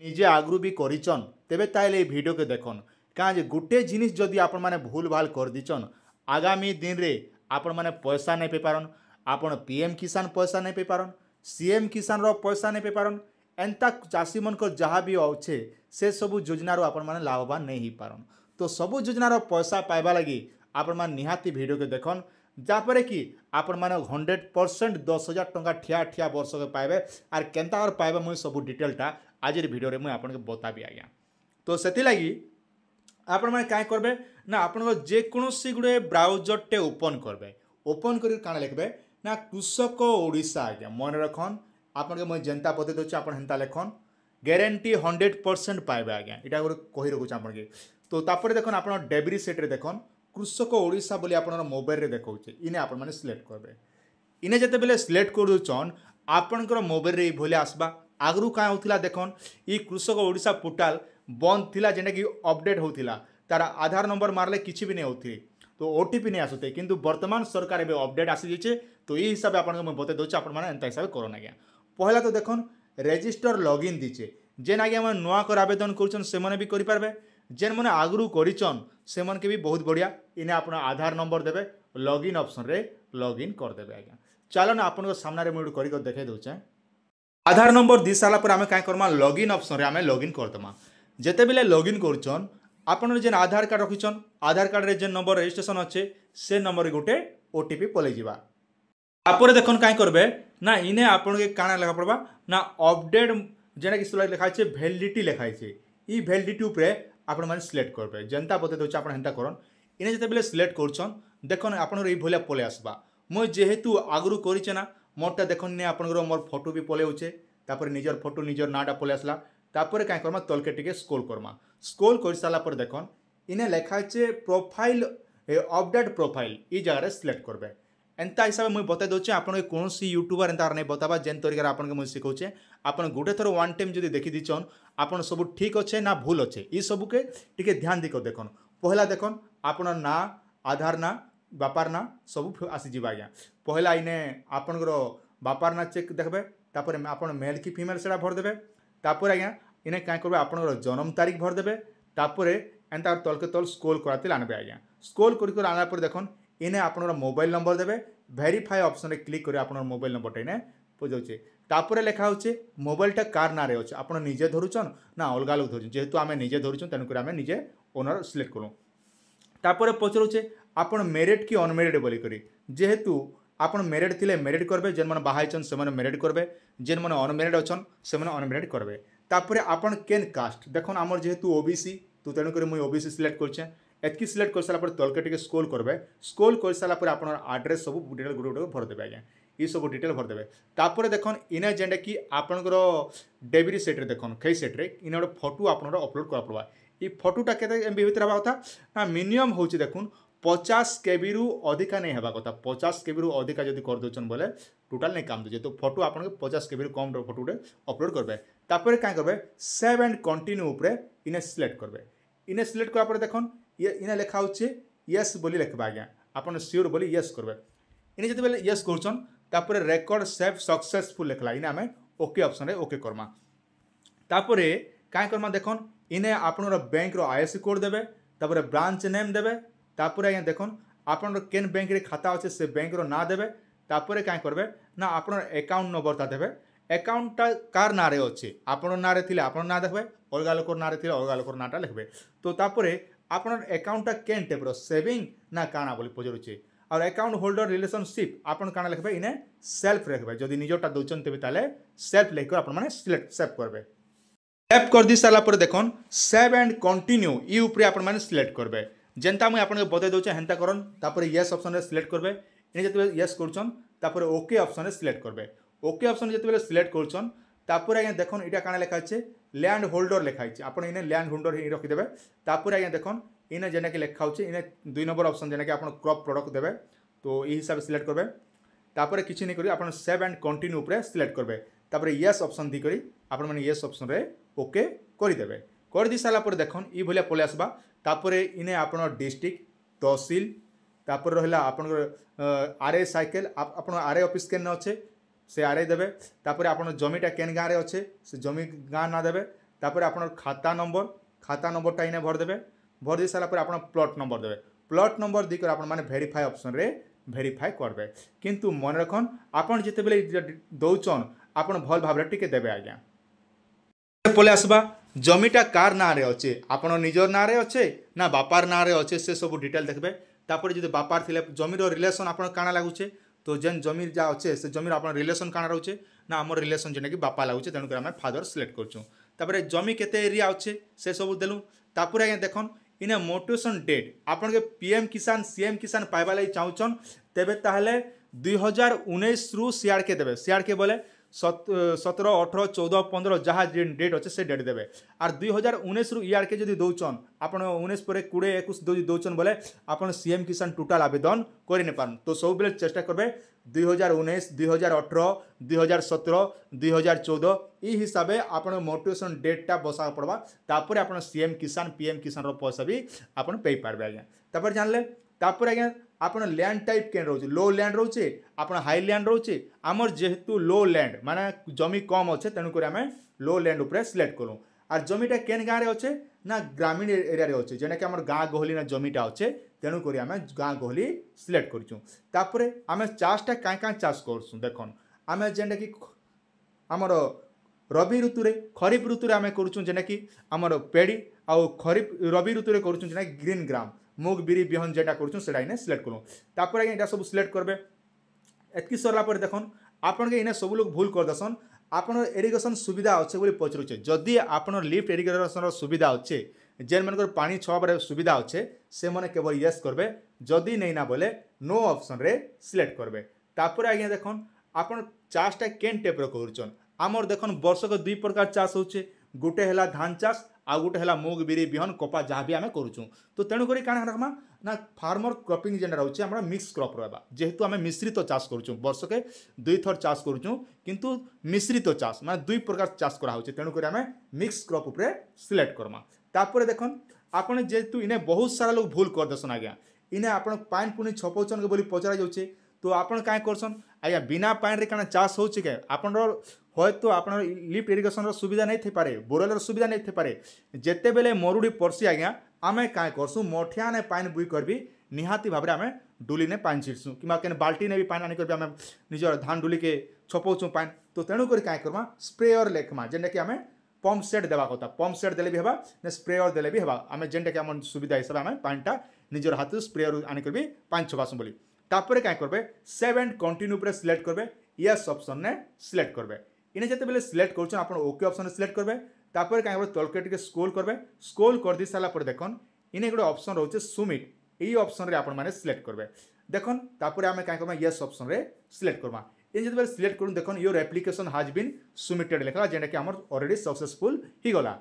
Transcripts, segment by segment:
निजे आगु भी करचन तेबे ताइले ये वीडियो के देखन कहाँ गोटे जिनिस जदि आपण मैंने भूल भाल कर दीचन आगामी दिन रे आपण मैंने पैसा नहीं पारन आपण पीएम किसान पैसा नहीं पारन सीएम किसान रो पैसा नहीं पारन एंता चाषी मन को जहाँ भी अच्छे से सबू योजनार आपण मैंने लाभवान नहीं हो पारन तो सबू योजनार पैसा पाइबा लगी आपण मैंने निहाती वीडियो के देखन जापर कि आपण मैंने 100% 10,000 टंका ठिया ठिया वर्ष के पाइबे आर केंता और पाइबे मुझे सब डिटेलटा आज वीडियो रे मुझे आपको बताबी आज्ञा तो से लगी आपण मैंने क्या करेंगे ना आपण जेकोसी गुड़े ब्राउजरटे ओपन करेंगे ओपन कर काण लिखबे ना कृषक ओडिशा आज्ञा मन रखन आपन मुझे जेनता बते दूसरी आप हेन्ता लिखन ग्यारंटी 100% पाइबे आज्ञा यहाँ गोटे कही रखुच आपन तो तापर देखन आप डेब्री सेट्रे देखन कृषक ओडिशा बोली आप मोबाइल रे देखौचे इने आपण मैंने सिलेक्ट करेंगे इने जिते बेले सिलेक्ट करूचन आपणकर मोबाइल रे भले आसबा आगु क्या होता देखन ये कृषक ओडिशा पोर्टाल बंद थिला जेनटा कि अपडेट होता तार आधार नंबर मारले किसी भी नहीं होती तो ओटीपी नहीं आसुते किंतु वर्तमान सरकार एवं अपडेट आसी जाइए तो ये हिसाब से बता दूसरे आपंता हिसाब से करन आज्ञा पहला तो देखन रेजिस्टर लॉगिन दीचे जेन आज्ञा नुआ कर आवेदन कर भी करेंगे जेन मैंने आगु करचन से के भी बहुत बढ़िया इने आप आधार नंबर देवे लॉगिन ऑप्शन रे लॉगिन करदे आज्ञा चलो ना आप सामने मुझे कर देखे दूचे आधार नंबर दी सारापर आम क्या करमा लॉगिन ऑप्शन रे आम लॉगिन करदमा जिते बेले लॉगिन करचन आपन जेन आधार कार्ड रखिछन आधार कार्ड रे जेन नंबर रजिस्ट्रेशन अच्छे से नंबर गोटे ओटीपी पलै जिबा तापर देखन काय करबे ना इने आपन के काना लेखा पड़बा ना अपडेट जेना कि स्लाइड लिखा छै वैलिडिटी लिखा छै ई वैलिडिटी ऊपर आपन माने सिलेक्ट करबे जनता बते दोछ आपन हेंता करन इने जते बेले सिलेक्ट करछन देखन आपन रे भलिया पले आसबा मो जेहेतु आगरु करिछ ना मोरटा देखन ने आपन मोर फोटो भी पले होचे तापर निजर फोटो निजर नाटा पले आसला तापर क्या करमा तलके टिके स्क्रोल कर सारा पर देखन इने लिखा है प्रोफाइल अपडेट प्रोफाइल ई जगह सिलेक्ट करबे एंता हिसाब मुझे बता दूचे आपन कौन यूट्यूबर एंता नहीं बतावा जेन तरीका आपन मुझे शिखौचे आपन गोटे थर वन टाइम जब देखी दीचन आपन सब ठीक अच्छे ना भूल अच्छे ये सब के टिके ध्यान दिक देखन पहला देखन आपन ना आधार ना बापार ना सब आसीजा आज्ञा पहला इने आपन बापार ना चेक देखबे तापर आपन मेल कि फीमेल से भरदेवे तापर आज्ञा इने क्या करेंगे आप जन्म तारीख भरदेवे तापर एंता तलके तल स्क्रोल कराते आनबे आज्ञा स्क्रोल कर आना देखन इने आप मोबाइल नंबर देवे वेरीफाई ऑप्शन रे क्लिक कर आप मोबाइल नंबर इने पहुँचे तापर लिखा होचे मोबाइलटा कार ना रे अच्छे आप निजे धरुचन ना अलग लोग धरुचन जेहेतु आम निजे धरुचन तेणुक आम निजे ओनर सिलेक्ट करूँ तापर पचारूचे आप मेरिट कि अनमेरिड बोली करी जेहेतु आप मेरिड थिले मेरिड करबे जेन मन बाहाइचन से मेरिड करबे जेन मन अनमेरिड अच्छन से अनमेरिड करबे तापर आपन केन कास्ट देखन आमर जेहेतु ओबीसी तो तेणुक मुझे ओबीसी सिलेक्ट करछे एतकी सिलेक्ट कर सारा तलके टिके स्क्रोल कर सारा आपन एड्रेस सब डिटेल गोटे गोटे भरदेवे आज्ञा ये सब डिटेल भरदेवे तापर देखन इने जेनटा कि आपनकर डेबिरी सेट्रे देखन कई सेट्रे इने गोटे फोटो आप अपलोड करा पड़वा ये फोटोटा केते एमबी भीतर हवा कथा ना मिनिमम होची देखुन 50 केबी रु अधिका नहीं हवा कथा 50 केबी रु अधिका जदि कर दोचन बोले टोटाल नहीं काम दे तो फोटो आपन 50 केबी रु कम फोटो अपलोड करबे तापर क्या करबे सेव एंड कंटिन्यू ऊपर इने सिलेक्ट करबे इने सिलेक्ट करा पर देखन ये इने लिखा होचे यस बोली लिखबा आज्ञा आपन श्योर बोली यस करबे इने जते बेले यस करछन तापर रेकॉर्ड सेव सक्सेसफुल लिखला इने हमें ओके ऑप्शन रे ओके करमा तापर काय करमा देखन इने आपन बैंक रो आईएफएससी कोड देबे तापर ब्रांच नेम देबे तापर आज्ञा देखन आपन केन बैंक रे खाता अच्छे से बैंक रो ना देबे तापर क्या करबे ना आपन अकाउंट नंबरटा देबे अकाउंटटा कार ना रे अच्छे आपन ना रे थिले आपन ना देखबे अलग लोकर ना रे थिले अलग लोकर नाटा लिखबे तो तापर आपन अकाउंटटा केन टाइप रो सेविंग ना काना बोली पजरुचे और अकाउंट होल्डर रिलेशनशिप आपन काना लिखबे इने सेल्फ लिखबे जदि निजोटा दोचन तेबे ताले सेल्फ लिख आपन माने सिलेक्ट सेव करबे सेव कर दी सारा पर देखन सेव एंड कंटिन्यू ई ऊपर आपन माने सिलेक्ट करबे जेनता मुझे आपन बता दोचे हेंता करन तापर यस ऑप्शन रे सिलेक्ट करबे इने जते यस करछन तापर ओके ऑप्शन रे सिलेक्ट करबे ओके ऑप्शन जते सिलेक्ट करछन तापर आज्ञा देखन इटा काना लिखा छै लैंड होल्डर लिखा छै आपन इने लैंड होल्डर ही रखि देबे तापर आज्ञा देखन इने जेना कि लिखा होचे इने 2 नंबर ऑप्शन जेना कि आपन क्रॉप प्रोडक्ट देबे तो ई हिसाब से सिलेक्ट करबे तापर किछि नै करी आपन सेव एंड कंटिन्यू ऊपर सिलेक्ट करबे तापर यस ऑप्शन दी करी आपन माने यस ऑप्शन रे ओके करि देबे कर दी साला पर देखन ई भलिया पले आसबा तापर इने आपन डिस्ट्रिक्ट तहसील तापर रहला आपन आरए साइकेल आपन आरए ऑफिस केन अच्छे से आरए देबे तापर आपन जमीटा केन गाँव रे अच्छे से जमी गाँ ना देबे तापर आपन खाता नंबरटा इने भर देबे भर दे सारा पर आपन प्लॉट नंबर देबे प्लॉट नंबर दी कर आपन माने वेरीफाई ऑप्शन रे वेरीफाई करबे किंतु मन रखन आपन जेते बेले दउचन आपन भल भाबरे टिके देबे आज्ञा पले आसबा जमीटा कार ना रे अच्छे आपन निजर ना रे अच्छे ना बापार ना रे अच्छे से सब डिटेल देखबे तापर जदि बापार थिले जमीर रिलेशन आपन काना लागुचे तो जेन जमीर जा अच्छे से जमीर आपन रिलेशन काना रहउचे ना हमर रिलेशन जेने कि बापा लागुचे तेणु कर आम फादर सिलेक्ट करछुं तापर जमी केते एरिया अच्छे से सब देलु तापर आज्ञा देखन इने मोटिवेशन डेट आपन के पीएम किसान सीएम किसान पाइबा लागि चाहुचन तेबे ताहले 2019 रु सियाड़ के देबे सियाड़ के बोले 17 18 14 15 जहाँ डेट अच्छे से डेट देवे आर 2019 रु इयार के जदि दौचन आप 19 पर 20 21 दौचन बोले आप सीएम किसान टोटाल आवेदन कर पारन तो सब बेले चेष्टा करबे 2019 2018 2017 2014 ई हिसाब से आप मोटिवेशन डेटा बसा पड़वा तापर आप सीएम किसान पीएम किसान पैसा भी आप पारे आज्ञा तापर जानले तापर आज्ञा आप लैंड टाइप केन रोचे लो लैंड रोचे आप हाई लैंड रोचे आमर जेहेतु लो लैंड माने जमी कम अच्छे तेणुक आम लो लैंड उपर सिलेक्ट करूँ आर जमीटा केन गाँव अच्छे ना ग्रामीण एरिया रे अच्छे जेना कि आम गाँ गहली ना जमीटा अच्छे तेणुक आम गाँ गहली सिलेक्ट करपर आम चाषटा क्या क्या चाष करसुँ देखन आम जेनटा कि आमर रबी ऋतु खरीफ ऋतु आम करुँ जेना कि आमर पेड़ी आउ खरीफ रबी ऋतु करुँ जेना ग्रीन ग्राम मुग बिरी बिहन जेटा करूँ से इने सिलेक्ट करूँ तापर आगे यहाँ सब सिलेक्ट करबे एतकी सरला पर देखन आपन के इने सब लोग भूल कर दसन आपन इरिगेशन सुविधा अच्छे बोली पचरुचे जदि आपन लिफ्ट इरिगेशन सुविधा अच्छे जेन मन पानी छवार सुविधा अच्छे से मैंने केवल यस करबे जदि नहीं ना बोले नो ऑप्शन रे सिलेक्ट करबे तापर आगे देखन आपन चाषटा केन टाइप करुचन आमर देखन वर्षक 2 प्रकार चाष होचे गोटे है धान चाष आ गोटे है मुग बिरी बिहन कपा जहाँ भी आम करुँ तो तेणुक क्या रखमा ना फार्मर क्रॉपिंग जेन रोचे आम मिक्स क्रॉप रहा जेहेतु आम मिश्रित चाष करुँ वर्षके 2 थर चाष करुँ किंतु मिश्रित चाष माने 2 प्रकार चाष कराऊे तेणुक आम मिक्स क्रॉप उपर सिलेक्ट करमा तापर देखन आपने जेहेतु इने बहुत सारा लोग भूल कर देसन आज्ञा इने आप पान पुनी छपौचन बोली पचरा जाऊे तो आपन क्या करसन आज्ञा बिना पानी रे काना चाष होचे के आपन हयतो आप लिफ्ट इरिगेशन सुविधा नहीं थे पारे बोरवेल सुविधा नहीं थे पारे जेते बेले मरुड़ी पड़सी आज्ञा आम क्या करसु मठिया ने पानी बुई कर भी निहाती भाव आम डुली ने पानी छिड़सु कि बाल्टी ने भी पानी आनिक आम निजर धान डुली के छपौचु पानी तो तेणुक क्या करमा स्प्रेयर लेखमा जेनटा कि आम पंप सेट देवा कथा पंप सेट देले भी हवा ने स्प्रेयर देले भी हवा आम जेनटा कि आम सुविधा हिसाब आम पानीटा निजर हाथ स्प्रेयर आनिक भी पानी छपासु बोली तापर क्या करबे सेव एंड कंटिन्यू पर सिलेक्ट करबे यस ऑप्शन ने सिलेक्ट करबे इने जते बेले सिलेक्ट करूँ आप ओके ऑप्शन सिलेक्ट करबे तापर क्या तलके टिके स्क्रॉल करबे स्क्रॉल कर दी सारा पर देखन इने गोटे ऑप्शन रोचे सबमिट यही ऑप्शन रे आपण माने सिलेक्ट करबे देखन तापर आमे क्या करबा यस ऑप्शन रे सिलेक्ट करबा इन जते बेले सिलेक्ट करूँ देखन your application has been submitted लेखला जेना कि हमर ऑलरेडी सक्सेसफुल ही गला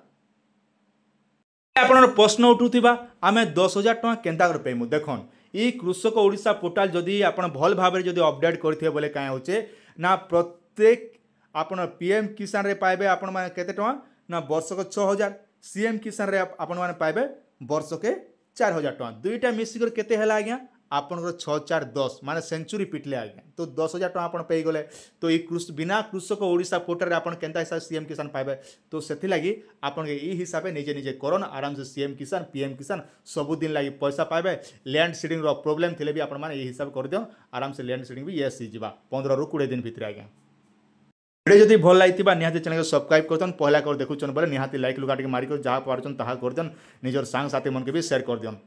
आपन प्रश्न उठुथिबा आमे 10,000 टका केंता कर पेमु देखन ई कृषक ओडिशा पोर्टल जदि आपन भल भाबरे जदि अपडेट करथिबे बोले काहे होचे ना प्रत्येक आपन पीएम किसान रे पाइबे आपन माने केते टका ना वर्षक 6,000 सीएम किसान रे आपन माने पाइबे वर्षके 4,000 टका दुईटा मिसिकर केते हला आज्ञा आपन 6 4 10 माने सेंचुरी पिटले आज्ञा तो 10,000 टका आपन पे गले तो ई बिना कृषक ओडिशा पोर्टल रे आपन केंता हिसाब सीएम किसान पाइबे तो सेथि लागि आपन के ई हिसाबे निजे निजे करन आराम से सीएम किसान पीएम किसान सब दिन लागि पैसा पाइबे लैंड सीडिंग रो प्रॉब्लम थिले भी आपन माने ई हिसाब कर दियो आराम से लैंड सीडिंग भी यस ही जिबा 15 रु 20 दिन भितर आज्ञा वीडियो जदि भल लगी निहाती चैनल को सब्सक्राइब करतन पहला कर देखुचन बोले निहाती लाइक लुगा टिके मारिक जहाँ पारचन ताहा करदन निजर सांग साथी मन के भी शेयर कर दियन।